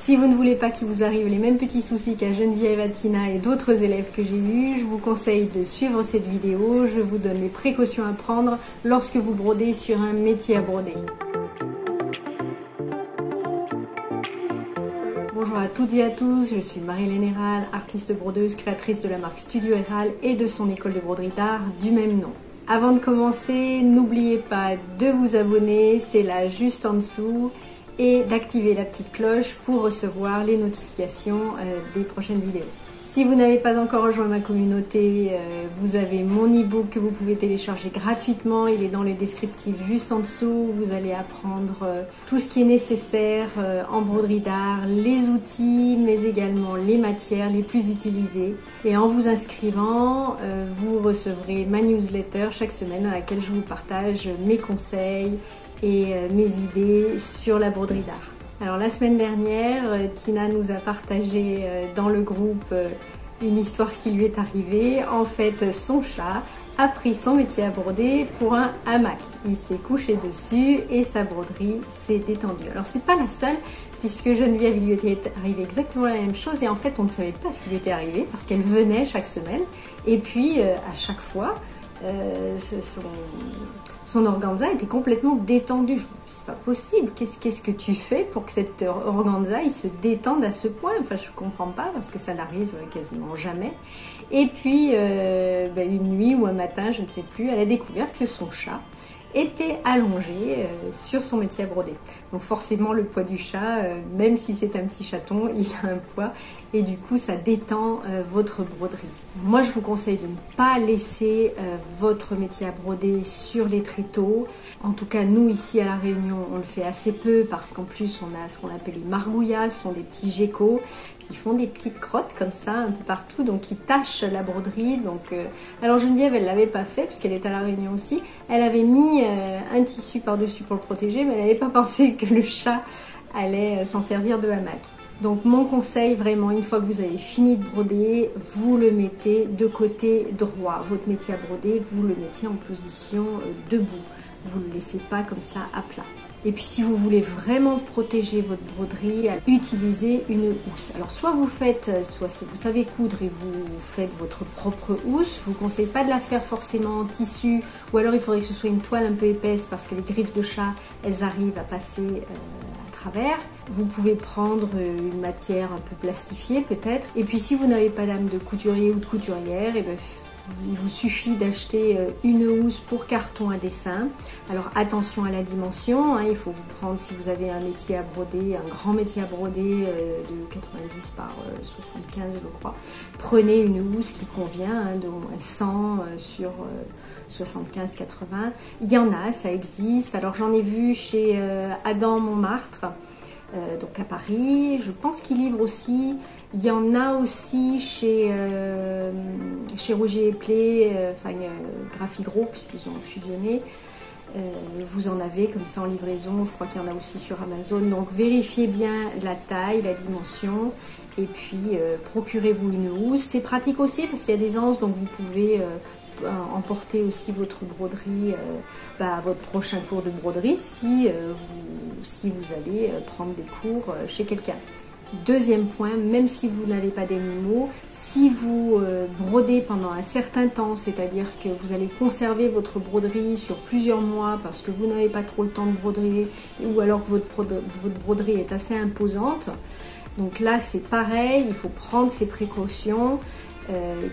Si vous ne voulez pas qu'il vous arrive les mêmes petits soucis qu'à Geneviève, à Tina et d'autres élèves que j'ai eus, je vous conseille de suivre cette vidéo. Je vous donne les précautions à prendre lorsque vous brodez sur un métier à broder. Bonjour à toutes et à tous, je suis Marie-Hélène Héral, artiste brodeuse, créatrice de la marque Studio Héral et de son école de broderie d'art du même nom. Avant de commencer, n'oubliez pas de vous abonner, c'est là juste en dessous, et d'activer la petite cloche pour recevoir les notifications des prochaines vidéos. Si vous n'avez pas encore rejoint ma communauté, vous avez mon e-book que vous pouvez télécharger gratuitement. Il est dans le descriptif juste en dessous. Vous allez apprendre tout ce qui est nécessaire en broderie d'art, les outils, mais également les matières les plus utilisées. Et en vous inscrivant, vous recevrez ma newsletter chaque semaine dans laquelle je vous partage mes conseils et mes idées sur la broderie d'art. Alors la semaine dernière, Tina nous a partagé dans le groupe une histoire qui lui est arrivée. En fait, son chat a pris son métier à broder pour un hamac. Il s'est couché dessus et sa broderie s'est détendue. Alors c'est pas la seule, puisque Geneviève, il lui était arrivé exactement la même chose et en fait on ne savait pas ce qui lui était arrivé parce qu'elle venait chaque semaine et puis à chaque fois son organza était complètement détendu. Je me dis, c'est pas possible, qu'est-ce que tu fais pour que cette organza il se détende à ce point? Enfin, je comprends pas parce que ça n'arrive quasiment jamais. Et puis, une nuit ou un matin, je ne sais plus, elle a découvert que son chat était allongé sur son métier à broder. Donc forcément le poids du chat, même si c'est un petit chaton, il a un poids et du coup ça détend votre broderie. Moi je vous conseille de ne pas laisser votre métier à broder sur les tréteaux. En tout cas nous ici à La Réunion on le fait assez peu parce qu'en plus on a ce qu'on appelle les margouillas, ce sont des petits geckos qui font des petites crottes comme ça un peu partout, donc qui tachent la broderie. Donc, alors Geneviève elle l'avait pas fait puisqu'elle est à La Réunion aussi, elle avait mis un tissu par-dessus pour le protéger, mais elle n'avait pas pensé que le chat allait s'en servir de hamac. Donc mon conseil vraiment, une fois que vous avez fini de broder, vous le mettez de côté droit. Votre métier à broder, vous le mettez en position debout. Vous ne le laissez pas comme ça à plat. Et puis si vous voulez vraiment protéger votre broderie, utilisez une housse. Alors soit vous faites, soit si vous savez coudre et vous faites votre propre housse, je vous conseille pas de la faire forcément en tissu, ou alors il faudrait que ce soit une toile un peu épaisse parce que les griffes de chat, elles arrivent à passer à travers. Vous pouvez prendre une matière un peu plastifiée peut-être. Et puis si vous n'avez pas d'âme de couturier ou de couturière, et bien il vous suffit d'acheter une housse pour carton à dessin. Alors attention à la dimension, hein, il faut vous prendre, si vous avez un métier à broder, un grand métier à broder de 90 par 75 je crois, prenez une housse qui convient, hein, d'au moins 100 sur 75-80. Il y en a, ça existe. Alors j'en ai vu chez Adam Montmartre, donc à Paris, je pense qu'il livre aussi. Il y en a aussi chez Roger Eplé, Graphigro, puisqu'ils ont fusionné. Vous en avez comme ça en livraison, je crois qu'il y en a aussi sur Amazon. Donc vérifiez bien la taille, la dimension, et puis procurez-vous une housse. C'est pratique aussi parce qu'il y a des anses, donc vous pouvez emporter aussi votre broderie à votre prochain cours de broderie si vous allez prendre des cours chez quelqu'un. Deuxième point, même si vous n'avez pas d'animaux, si vous brodez pendant un certain temps, c'est-à-dire que vous allez conserver votre broderie sur plusieurs mois parce que vous n'avez pas trop le temps de broder ou alors que votre broderie est assez imposante, donc là c'est pareil, il faut prendre ses précautions.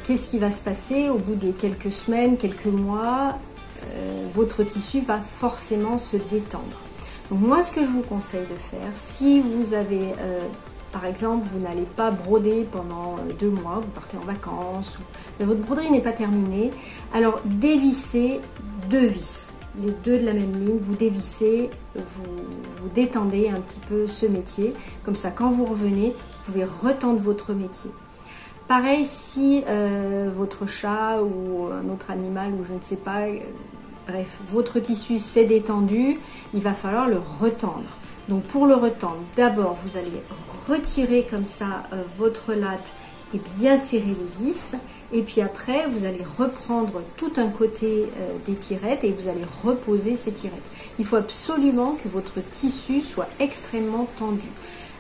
Qu'est-ce qui va se passer au bout de quelques semaines, quelques mois? Votre tissu va forcément se détendre. Donc moi ce que je vous conseille de faire, si vous avez par exemple, vous n'allez pas broder pendant 2 mois, vous partez en vacances, mais votre broderie n'est pas terminée, alors dévissez 2 vis, les 2 de la même ligne, vous dévissez, vous détendez un petit peu ce métier, comme ça quand vous revenez, vous pouvez retendre votre métier. Pareil si votre chat ou un autre animal ou je ne sais pas, bref, votre tissu s'est détendu, il va falloir le retendre. Donc pour le retendre, d'abord vous allez retirer comme ça votre latte et bien serrer les vis. Et puis après, vous allez reprendre tout un côté des tirettes et vous allez reposer ces tirettes. Il faut absolument que votre tissu soit extrêmement tendu.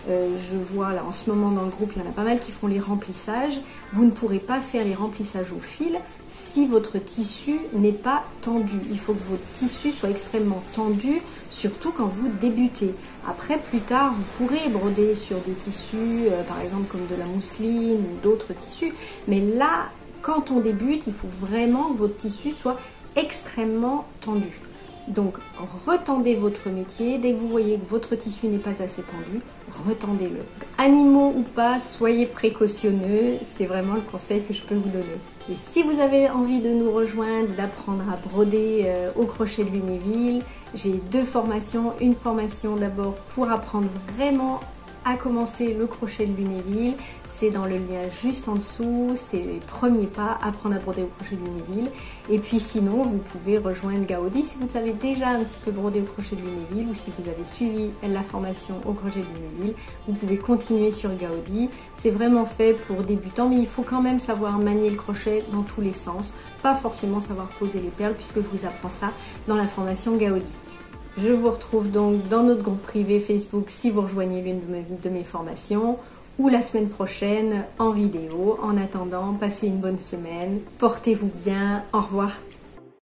Je vois là en ce moment dans le groupe, il y en a pas mal qui font les remplissages. Vous ne pourrez pas faire les remplissages au fil si votre tissu n'est pas tendu. Il faut que votre tissu soit extrêmement tendu, surtout quand vous débutez. Après, plus tard, vous pourrez broder sur des tissus, par exemple comme de la mousseline ou d'autres tissus. Mais là, quand on débute, il faut vraiment que votre tissu soit extrêmement tendu. Donc, retendez votre métier. Dès que vous voyez que votre tissu n'est pas assez tendu, retendez-le. Animaux ou pas, soyez précautionneux. C'est vraiment le conseil que je peux vous donner. Et si vous avez envie de nous rejoindre, d'apprendre à broder au crochet de Lunéville, j'ai 2 formations. Une formation d'abord pour apprendre vraiment à commencer le crochet de Lunéville. C'est dans le lien juste en dessous, c'est les premiers pas, apprendre à broder au crochet de Lunéville. Et puis sinon, vous pouvez rejoindre Gaudi si vous savez déjà un petit peu broder au crochet de Lunéville ou si vous avez suivi la formation au crochet de Lunéville, vous pouvez continuer sur Gaudi. C'est vraiment fait pour débutants, mais il faut quand même savoir manier le crochet dans tous les sens, pas forcément savoir poser les perles puisque je vous apprends ça dans la formation Gaudi. Je vous retrouve donc dans notre groupe privé Facebook si vous rejoignez l'une de mes formations, ou la semaine prochaine en vidéo. En attendant, passez une bonne semaine, portez-vous bien, au revoir.